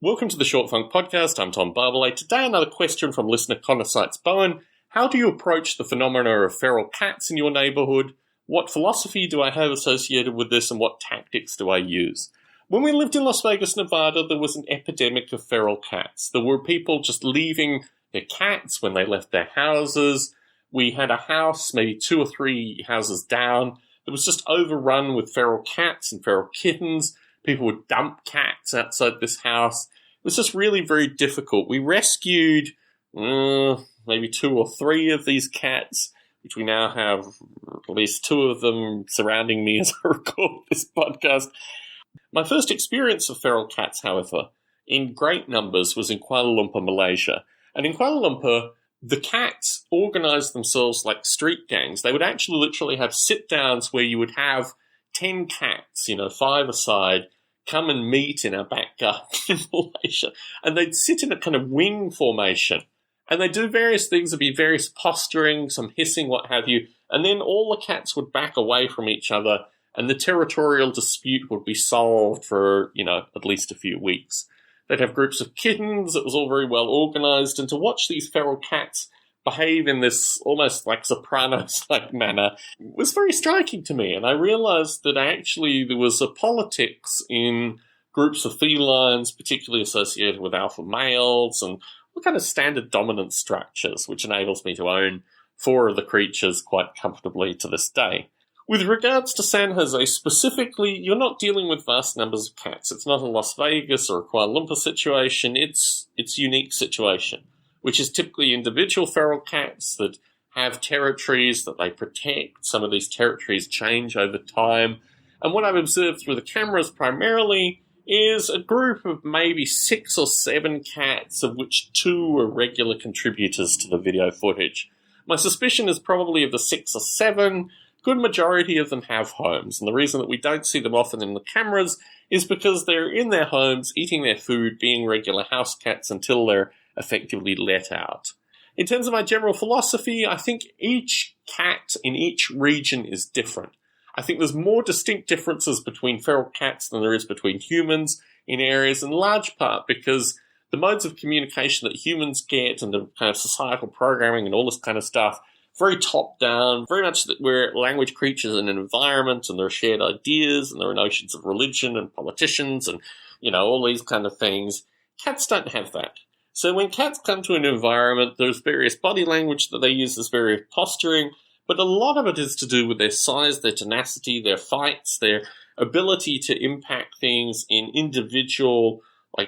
Welcome to the Short Funk Podcast. I'm Tom Barbalet. Today, another question from listener Connor Seitz Bowen. How do you approach the phenomena of feral cats in your neighbourhood? What philosophy do I have associated with this, and what tactics do I use? When we lived in Las Vegas, Nevada, there was an epidemic of feral cats. There were people just leaving their cats when they left their houses. We had a house, maybe 2 or 3 houses down, that was just overrun with feral cats and feral kittens. People would dump cats outside this house. It was just really very difficult. We rescued maybe 2 or 3 of these cats, which we now have at least 2 of them surrounding me as I record this podcast. My first experience of feral cats, however, in great numbers was in Kuala Lumpur, Malaysia. And in Kuala Lumpur, the cats organized themselves like street gangs. They would actually literally have sit-downs where you would have 10 cats, 5 aside, come and meet in our back garden in Malaysia. And they'd sit in a kind of wing formation. And they'd do various things. There'd be various posturing, some hissing, what have you. And then all the cats would back away from each other, and the territorial dispute would be solved for, at least a few weeks. They'd have groups of kittens. It was all very well organized. And to watch these feral cats behave in this almost like Sopranos-like manner was very striking to me. And I realized that actually there was a politics in groups of felines, particularly associated with alpha males, and what kind of standard dominance structures, which enables me to own 4 of the creatures quite comfortably to this day. With regards to San Jose specifically, you're not dealing with vast numbers of cats. It's not a Las Vegas or a Kuala Lumpur situation. It's a unique situation, which is typically individual feral cats that have territories that they protect. Some of these territories change over time. And what I've observed through the cameras primarily is a group of maybe 6 or 7 cats, of which 2 are regular contributors to the video footage. My suspicion is probably of the 6 or 7, good majority of them have homes. And the reason that we don't see them often in the cameras is because they're in their homes, eating their food, being regular house cats until they're effectively let out. In terms of my general philosophy, I think each cat in each region is different. I think there's more distinct differences between feral cats than there is between humans in areas, in large part because the modes of communication that humans get and the kind of societal programming and all this kind of stuff, very top-down, very much that we're language creatures in an environment, and there are shared ideas, and there are notions of religion and politicians and, all these kind of things. Cats don't have that. So when cats come to an environment, there's various body language that they use, there's various posturing, but a lot of it is to do with their size, their tenacity, their fights, their ability to impact things in individual,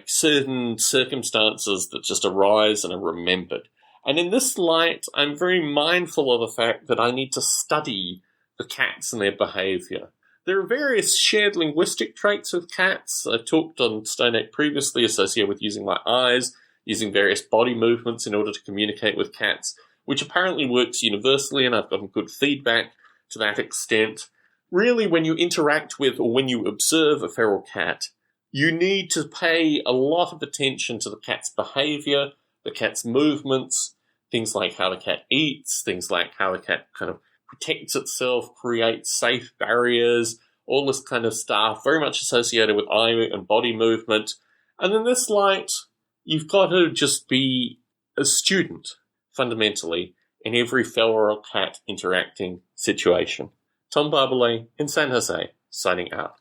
certain circumstances that just arise and are remembered. And in this light, I'm very mindful of the fact that I need to study the cats and their behavior. There are various shared linguistic traits with cats. I've talked on Stone Ape previously associated with using my eyes, using various body movements in order to communicate with cats, which apparently works universally, and I've gotten good feedback to that extent. Really, when you interact with or when you observe a feral cat, you need to pay a lot of attention to the cat's behavior, the cat's movements, things like how the cat eats, things like how the cat kind of protects itself, creates safe barriers, all this kind of stuff, very much associated with eye and body movement. And in this light, you've got to just be a student, fundamentally, in every feral cat interacting situation. Tom Barbalet in San Jose, signing out.